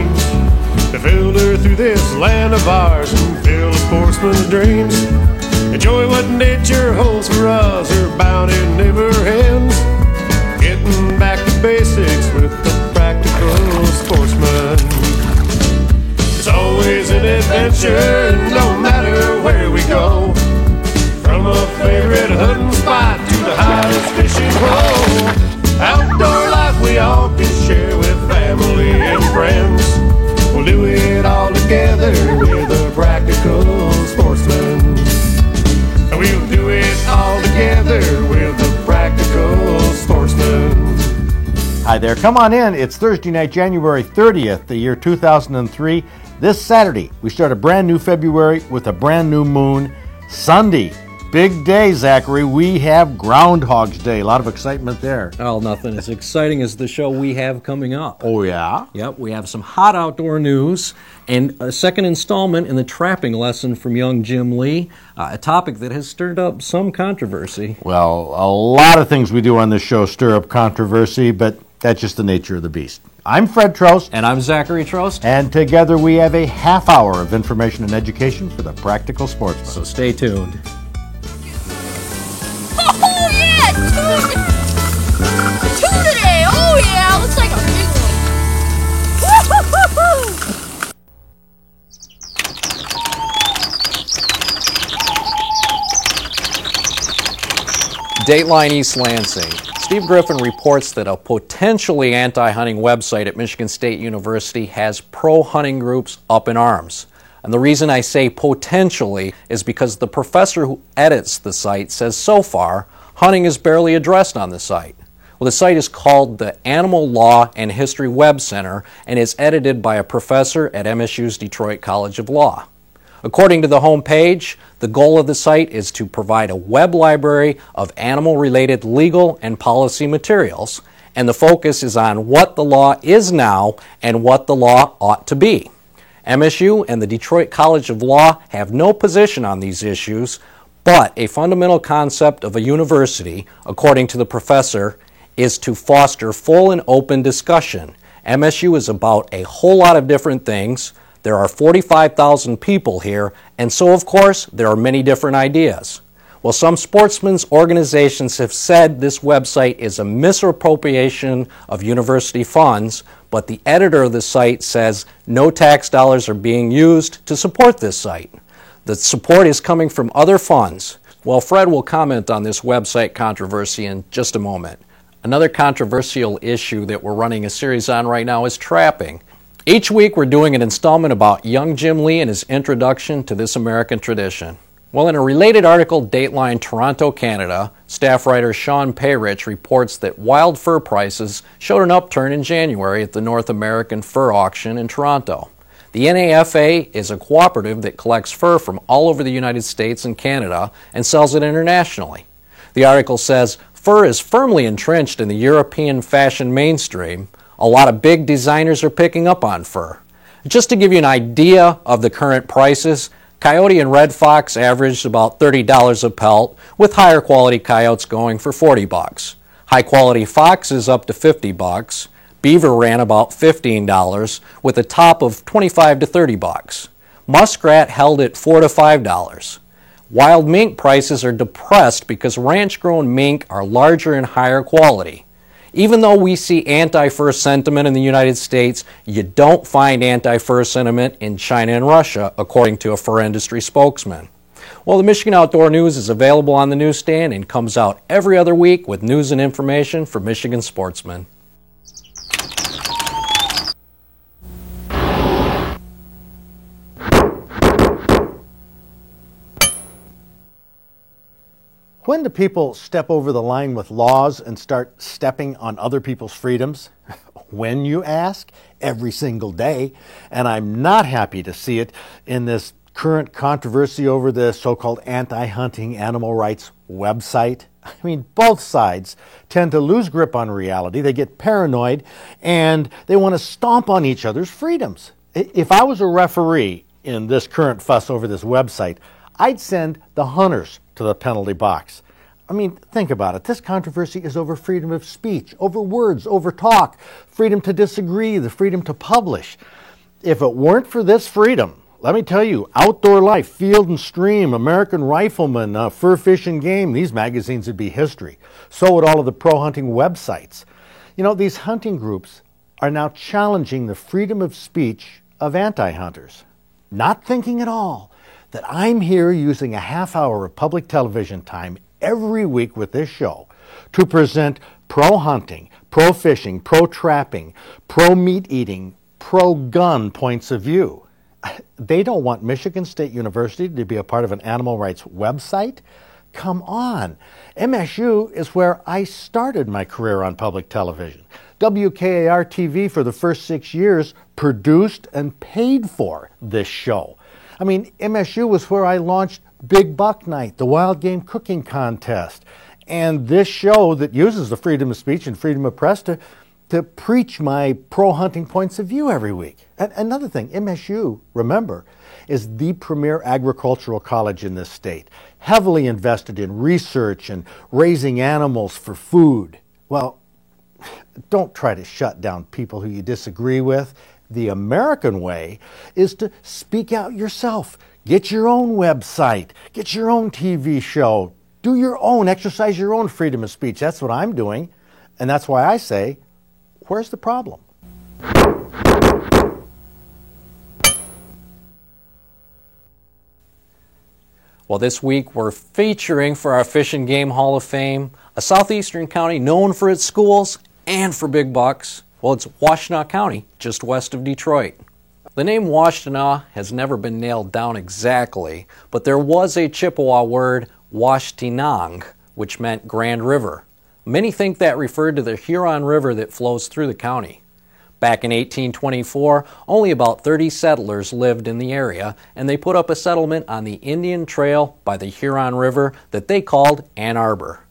games to filter through this land of ours and fill a sportsman's dreams. Enjoy what nature holds for us, her bounty never ends. Getting back to basics with the practical sportsman. It's always an adventure, no matter where we go. From a favorite hunting spot to the hottest fishing hole. Outdoor life we all can share with family and friends. We'll do it all together with a practical sportsman. We'll do it all together with a practical sportsman. Hi there, come on in. It's Thursday night, January 30th, the year 2003. This Saturday, we start a brand new February with a brand new moon. Sunday, big day, Zachary. We have Groundhog's Day. A lot of excitement there. Oh, nothing as exciting as the show we have coming up. Oh, yeah? Yep, we have some hot outdoor news and a second installment in the trapping lesson from young Jim Lee, a topic that has stirred up some controversy. Well, a lot of things we do on this show stir up controversy, but that's just the nature of the beast. I'm Fred Trost. And I'm Zachary Trost. And together we have a half hour of information and education for the practical sportsman. So stay tuned. Oh, yeah! Two today! Oh, yeah! Looks like a big one. Dateline East Lansing. Steve Griffin reports that a potentially anti-hunting website at Michigan State University has pro-hunting groups up in arms. And the reason I say potentially is because the professor who edits the site says so far, hunting is barely addressed on the site. Well, the site is called the Animal Law and History Web Center and is edited by a professor at MSU's Detroit College of Law. According to the homepage, the goal of the site is to provide a web library of animal-related legal and policy materials, and the focus is on what the law is now and what the law ought to be. MSU and the Detroit College of Law have no position on these issues, but a fundamental concept of a university, according to the professor, is to foster full and open discussion. MSU is about a whole lot of different things. There are 45,000 people here, and so, of course, there are many different ideas. Well, some sportsmen's organizations have said this website is a misappropriation of university funds, but the editor of the site says no tax dollars are being used to support this site. The support is coming from other funds. Well, Fred will comment on this website controversy in just a moment. Another controversial issue that we're running a series on right now is trapping. Each week we're doing an installment about young Jim Lee and his introduction to this American tradition. Well, in a related article, Dateline Toronto, Canada, staff writer Sean Payrich reports that wild fur prices showed an upturn in January at the North American Fur Auction in Toronto. The NAFA is a cooperative that collects fur from all over the United States and Canada and sells it internationally. The article says, fur is firmly entrenched in the European fashion mainstream. A lot of big designers are picking up on fur. Just to give you an idea of the current prices, coyote and red fox averaged about $30 a pelt, with higher quality coyotes going for $40. High quality fox is up to $50. Beaver ran about $15, with a top of $25 to $30. Muskrat held at $4 to $5. Wild mink prices are depressed because ranch-grown mink are larger and higher quality. Even though we see anti-fur sentiment in the United States, you don't find anti-fur sentiment in China and Russia, according to a fur industry spokesman. Well, the Michigan Outdoor News is available on the newsstand and comes out every other week with news and information for Michigan sportsmen. When do people step over the line with laws and start stepping on other people's freedoms? When, you ask? Every single day. And I'm not happy to see it in this current controversy over the so-called anti-hunting animal rights website. I mean, both sides tend to lose grip on reality. They get paranoid and they want to stomp on each other's freedoms. If I was a referee in this current fuss over this website, I'd send the hunters to the penalty box. I mean, think about it. This controversy is over freedom of speech, over words, over talk, freedom to disagree, the freedom to publish. If it weren't for this freedom, let me tell you, Outdoor Life, Field and Stream, American Rifleman, Fur Fish and Game, these magazines would be history. So would all of the pro hunting websites. You know, these hunting groups are now challenging the freedom of speech of anti-hunters, not thinking at all that I'm here using a half hour of public television time every week with this show to present pro-hunting, pro-fishing, pro-trapping, pro-meat eating, pro-gun points of view. They don't want Michigan State University to be a part of an animal rights website? Come on. MSU is where I started my career on public television. WKAR-TV for the first 6 years produced and paid for this show. I mean, MSU was where I launched Big Buck Night, the Wild Game Cooking Contest, and this show that uses the freedom of speech and freedom of press to preach my pro-hunting points of view every week. And another thing, MSU, remember, is the premier agricultural college in this state, heavily invested in research and raising animals for food. Well, don't try to shut down people who you disagree with. The American way is to speak out yourself. Get your own website. Get your own TV show. Do your own, exercise your own freedom of speech. That's what I'm doing. And that's why I say, where's the problem? Well, this week we're featuring for our Fish and Game Hall of Fame a southeastern county known for its schools and for big bucks. Well, it's Washtenaw County, just west of Detroit. The name Washtenaw has never been nailed down exactly, but there was a Chippewa word, Washtenong, which meant Grand River. Many think that referred to the Huron River that flows through the county. Back in 1824, only about 30 settlers lived in the area, and they put up a settlement on the Indian Trail by the Huron River that they called Ann Arbor.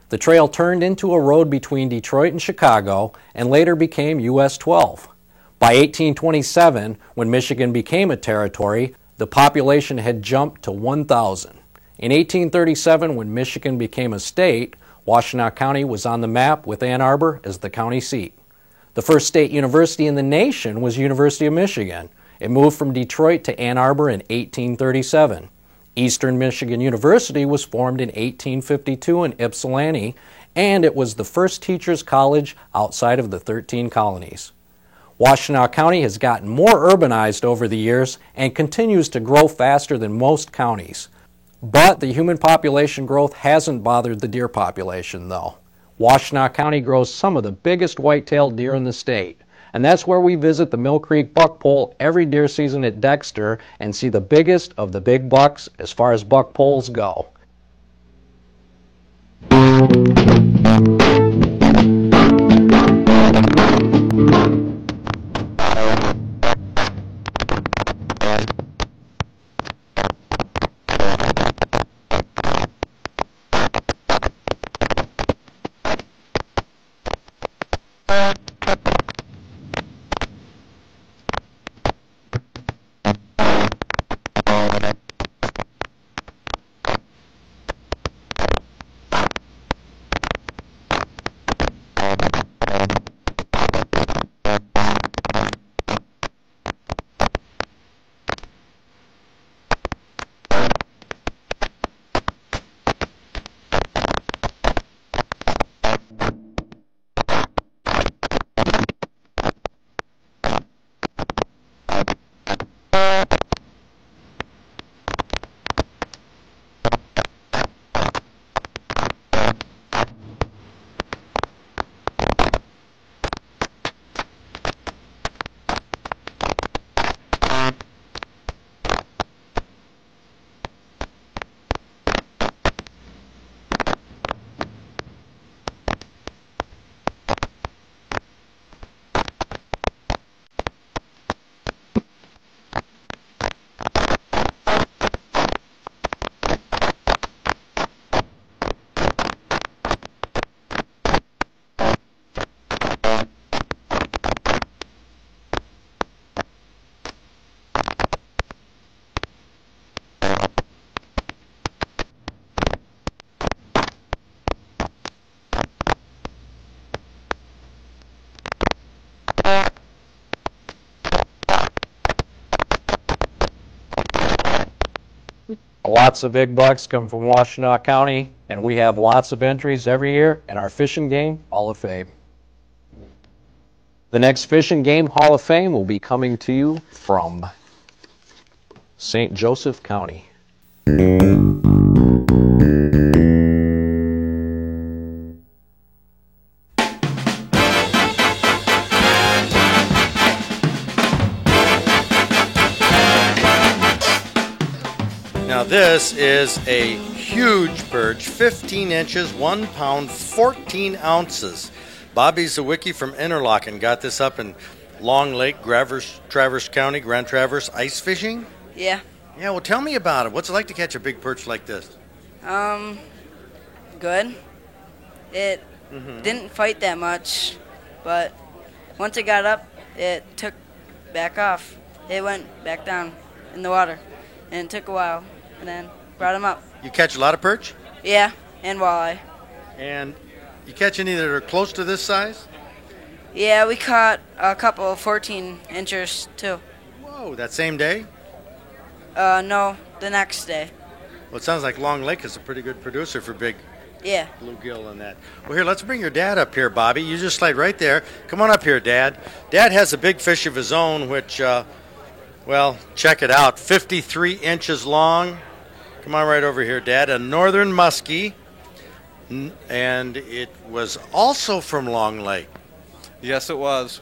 The trail turned into a road between Detroit and Chicago and later became US 12. By 1827, when Michigan became a territory, the population had jumped to 1,000. In 1837, when Michigan became a state, Washtenaw County was on the map with Ann Arbor as the county seat. The first state university in the nation was University of Michigan. It moved from Detroit to Ann Arbor in 1837. Eastern Michigan University was formed in 1852 in Ypsilanti, and it was the first teachers' college outside of the 13 colonies. Washtenaw County has gotten more urbanized over the years and continues to grow faster than most counties. But the human population growth hasn't bothered the deer population, though. Washtenaw County grows some of the biggest white-tailed deer in the state. And that's where we visit the Mill Creek Buck Pole every deer season at Dexter and see the biggest of the big bucks as far as buck poles go. Lots of big bucks come from Washtenaw County, and we have lots of entries every year in our Fishing Game Hall of Fame. The next Fishing Game Hall of Fame will be coming to you from St. Joseph County. Now this is a huge perch, 15 inches, 1 pound, 14 ounces. Bobby Zawicki from Interlochen got this up in Long Lake, Traverse County, Grand Traverse, ice fishing? Yeah. Yeah, well tell me about it. What's it like to catch a big perch like this? Good. It didn't fight that much, but once it got up, it took back off. It went back down in the water, and it took a while, and then brought him up. You catch a lot of perch? Yeah, and walleye. And you catch any that are close to this size? Yeah, we caught a couple of 14 inchers too. Whoa, that same day? No, the next day. Well, it sounds like Long Lake is a pretty good producer for big Yeah. bluegill and that. Well, here, let's bring your dad up here, Bobby. You just slide right there. Come on up here, Dad. Dad has a big fish of his own, which, well, check it out. 53 inches long. Come on right over here, Dad. A northern muskie. And it was also from Long Lake. Yes, it was.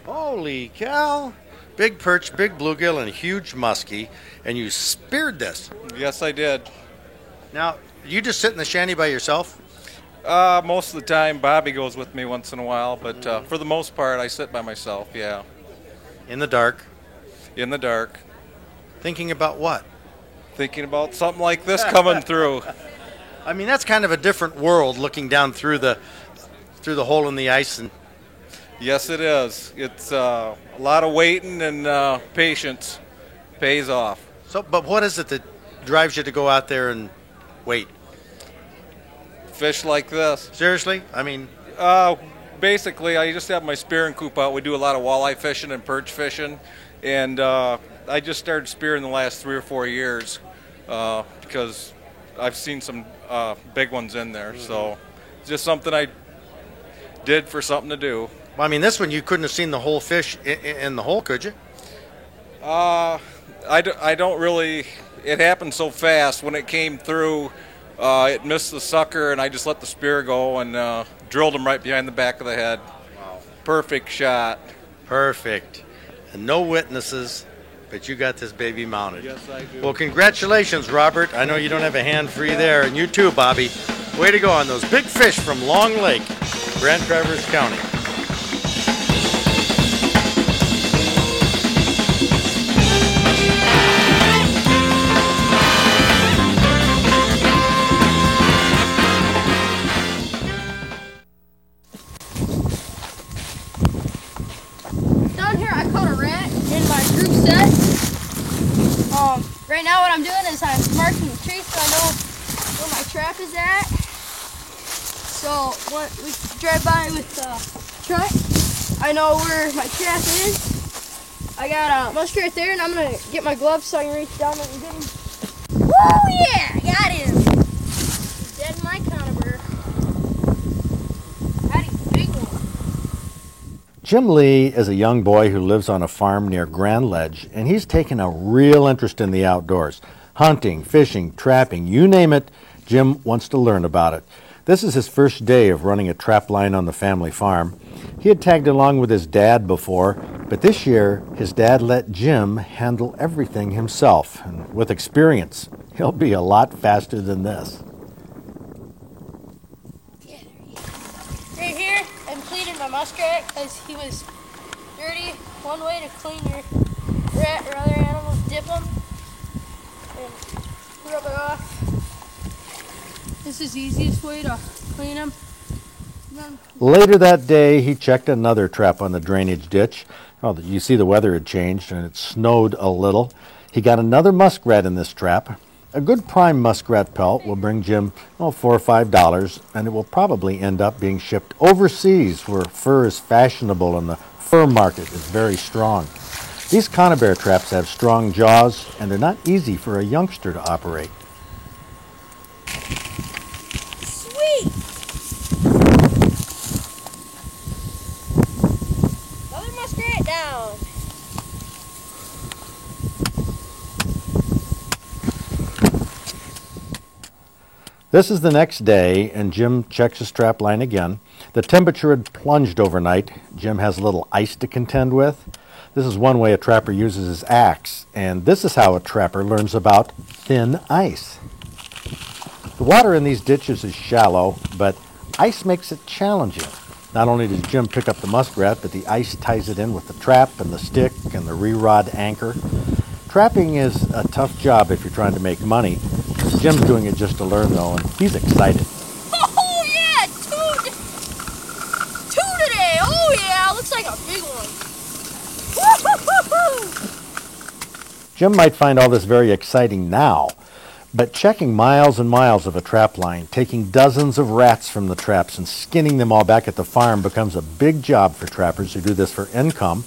Holy cow. Big perch, big bluegill, and huge muskie. And you speared this. Yes, I did. Now, you just sit in the shanty by yourself? Most of the time, Bobby goes with me once in a while, but for the most part, I sit by myself, yeah. In the dark? In the dark. Thinking about what? Thinking about something like this coming through. I mean, that's kind of a different world, looking down through the hole in the ice. And Yes, it is. It's a lot of waiting and patience pays off. so, but what is it that drives you to go out there and wait? Fish like this. Seriously? I mean, Basically, I just have my spearing coop out. We do a lot of walleye fishing and perch fishing, and I just started spearing the last 3 or 4 years because I've seen some big ones in there. So it's just something I did for something to do. well, I mean, this one you couldn't have seen the whole fish in the hole, could you? I don't really. It happened so fast when it came through. It missed the sucker, and I just let the spear go and drilled him right behind the back of the head. Wow! Perfect shot. Perfect. And no witnesses, but you got this baby mounted. Yes, I do. Well, congratulations, Robert. I know you don't have a hand free there, and you too, Bobby. Way to go on those big fish from Long Lake, Grand Traverse County. Down here, I caught a rat in my group set. Right now, what I'm doing is I'm marking the tree so I know where my trap is at. So when we drive by with the truck, I know where my trap is. I got a musker right there, and I'm gonna get my gloves so I can reach down and get him. Oh yeah, got him. Dead in my conifer. Got him, big one. Jim Lee is a young boy who lives on a farm near Grand Ledge, and he's taken a real interest in the outdoors. Hunting, fishing, trapping, you name it, Jim wants to learn about it. This is his first day of running a trap line on the family farm. He had tagged along with his dad before, but this year his dad let Jim handle everything himself. And with experience, he'll be a lot faster than this. Right here, I'm cleaning my muskrat because he was dirty. One way to clean your rat or other animals, dip them and rub it off. This is the easiest way to clean them. Later that day, he checked another trap on the drainage ditch. Oh, you see the weather had changed and it snowed a little. He got another muskrat in this trap. A good prime muskrat pelt will bring Jim $4 or $5, and it will probably end up being shipped overseas where fur is fashionable and the fur market is very strong. These conibear traps have strong jaws, and they're not easy for a youngster to operate. This is the next day, and Jim checks his trap line again. The temperature had plunged overnight. Jim has a little ice to contend with. This is one way a trapper uses his axe, and this is how a trapper learns about thin ice. The water in these ditches is shallow, but ice makes it challenging. Not only does Jim pick up the muskrat, but the ice ties it in with the trap and the stick and the re-rod anchor. Trapping is a tough job if you're trying to make money. Jim's doing it just to learn, though, and he's excited. Oh, yeah, two today. Oh, yeah, looks like a big one. Woo-hoo-hoo-hoo. Jim might find all this very exciting now, but checking miles and miles of a trap line, taking dozens of rats from the traps and skinning them all back at the farm becomes a big job for trappers who do this for income.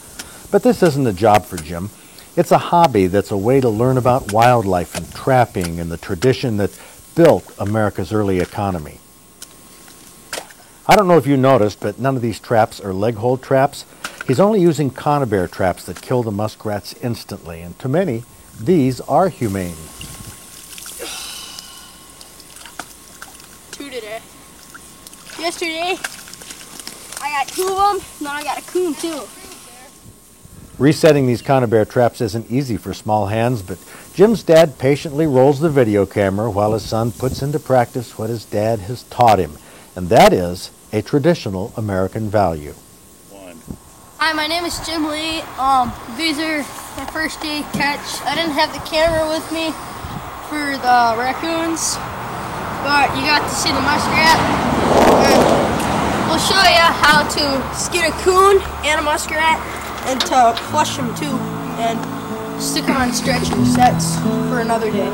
But this isn't a job for Jim. It's a hobby that's a way to learn about wildlife and trapping and the tradition that built America's early economy. I don't know if you noticed, but none of these traps are leg hold traps. He's only using conibear traps that kill the muskrats instantly, and to many, these are humane. Two today. Yesterday, I got 2 of them, and then I got a coon too. Resetting these conibear traps isn't easy for small hands, but Jim's dad patiently rolls the video camera while his son puts into practice what his dad has taught him, and that is a traditional American value. Hi, my name is Jim Lee. These are my first day catch. I didn't have the camera with me for the raccoons, but you got to see the muskrat. And we'll show you how to skin a coon and a muskrat and to flush them too and stick them on stretching sets for another day.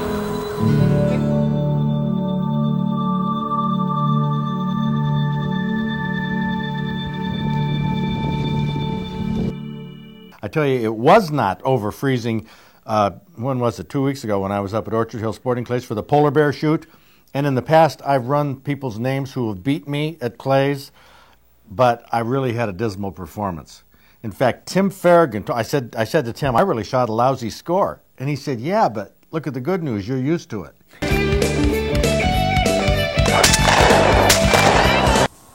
I tell you, it was not over freezing. When was it? 2 weeks ago when I was up at Orchard Hill Sporting Clays for the polar bear shoot. And in the past, I've run people's names who have beat me at clays, but I really had a dismal performance. In fact, Tim Farragon, I said to Tim, I really shot a lousy score. And he said, yeah, but look at the good news. You're used to it.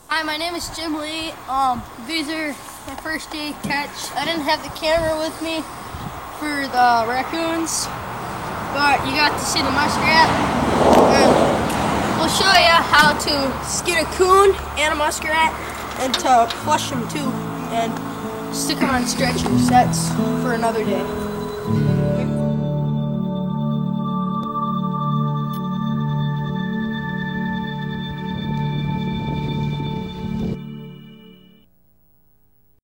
Hi, my name is Jim Lee. These are my first day catch. I didn't have the camera with me for the raccoons, but you got to see the muskrat. And we'll show you how to skin a coon and a muskrat and to flush them too and stick them on stretching sets for another day.